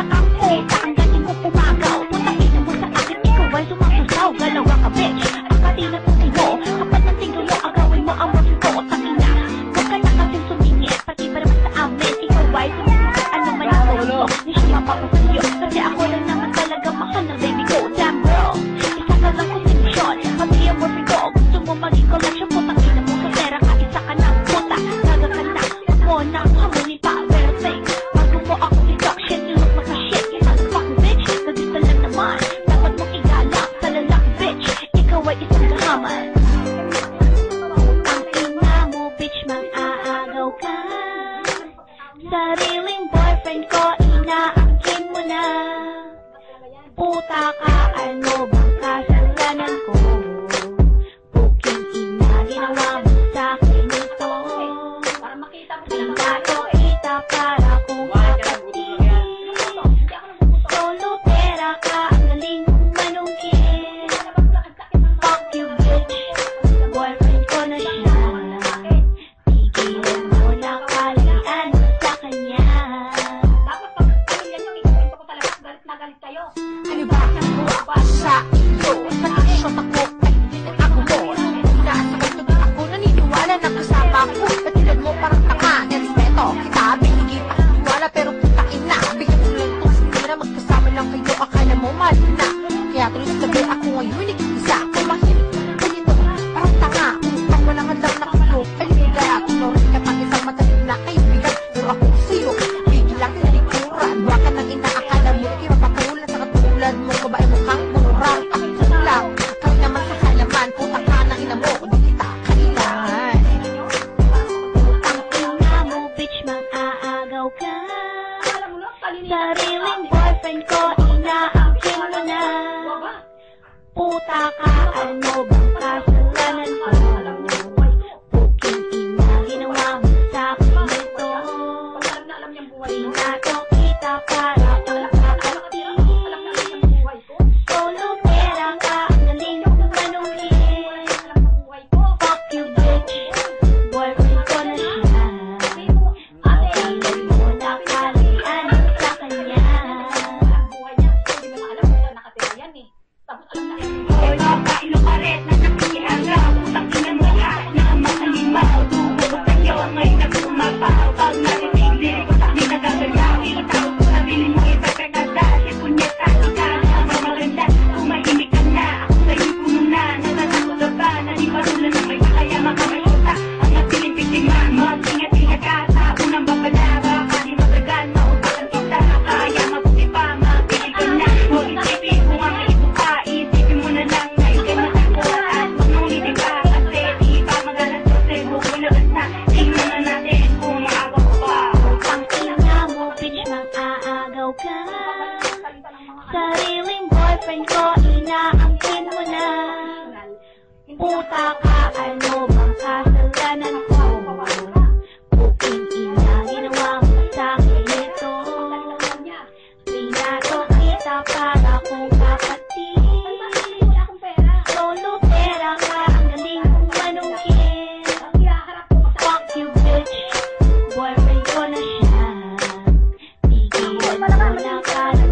sa kangkota, ang galing mo pumagaw. Putahin mo sa akin, ikaw ay sumasusaw. Galawa ka, bitch, akati na tuloy mo. Kapag ng tingin mo, agawin mo ang morphine ko. Tangina, huwag ka na kasing sumingit. Pati para sa amin, ikaw ay sumingit. Ano man ang gawin mo, di siya mapapasa'yo. Kasi ako lang naman talaga mahal ng baby ko. Damn girl, isa ka lang konstitusyon. Pati ang morphine ko, gusto mo maging collection. Putangina mo sa pera ka, isa ka ng puta. Taga ka na, huwag mo na hamunin pa. Pero think, bago mo ako deduction, you look like a shit. You motherfucking bitch, nandito lang naman. Dapat mong igalak sa lalaki, bitch. Ikaw ay isang gahaman. Ang ina mo, bitch, mang-aagaw ka. Sariling boyfriend ko, inaangkin mo na. Puta ka, ano bang kasalanan ko? Puking ina, ginawa mo sa'kin ito. Ina ko kita para kong kapatid. Solo pera ka, ang galing mong manungkit. Fuck you, bitch, boyfriend ko na siya. Tigilan mo na kalian sa kanya. Ano ba ang gawa sa iyo? Nakashot ako ay ako mo. Inaasakay to ako, naniniwala na kasama ko. Katulad mo parang tanga, nirespeto kita. Binigay pa wala pero putain na. Bigyan mo lang itong sinira, magkasama lang kayo. Akala mo mali na. Kaya tuloy sabi ako ngayon, nag-iisa ako mahilig. Ganito, parang tanga. Upang walang hadlang na kulog. Aligay at tuloy ka pang isang matalim na kaibigan. Pero ako sa'yo, bigyan lang sa likuran. Huwag ka nang inaakala mo, kaya mapapatulan sa katulad mo. Babae mo kang murang at lang. Kami naman sa halaman, putang ka ng ina mo. Di kita kailangan. Ang ina mo, bitch, mang-aagaw ka. Sariling boyfriend ko, inaangkin mo na. Puta ka, ano bang kasalanan ko? Puking ina, ginawa mo sa'kin ito. Pinato kita para kung kapatid. Solo pera ka, ang galing mong manungkit. Fuck you, bitch, boyfriend ko na siya. Tigilan mo na kalian sa kanya. Hoy, kapailo ka rin na nakikiagaw. Putang ina mo lahat na makalimaw. Tubo sa'yo, ngayon nag-umapaw. Pag narinig, lirik ko sa'kin nagagalaw. Itatawag ko sarili mo, ipapaganda. Si punyeta, ikaw na ang maganda. Tumahimik ka na, ako sa'yo puno na. Natatakot na ba, naniparulan na may kaya makamayota. Ang natiling biktima mo, ingat-ingat ka sa unang babala. Baka di matagal, mautakan kita. Kaya mabuti pa, mapili ka na. Huwag isipin kung ang ito ka, isipin mo na lang na ikay matakot. At huwag mong hindi pa, kasi di pa magalas ko sa'yo. Bukulakas na, tingnan na natin kung maawa ko pa. Ang ina mo, bitch, mang-aagaw ka. Sariling boyfriend ko, inaangkin mo na. Puta ka, ano bang kasalanan ko? Puking ina, ginawa mo sa'kin ito. Pinato kita para kong kapatid. Solo pera ka, ang galing mong manungkit. Fuck you, bitch, boyfriend ko na siya. Tigilan mo na kalian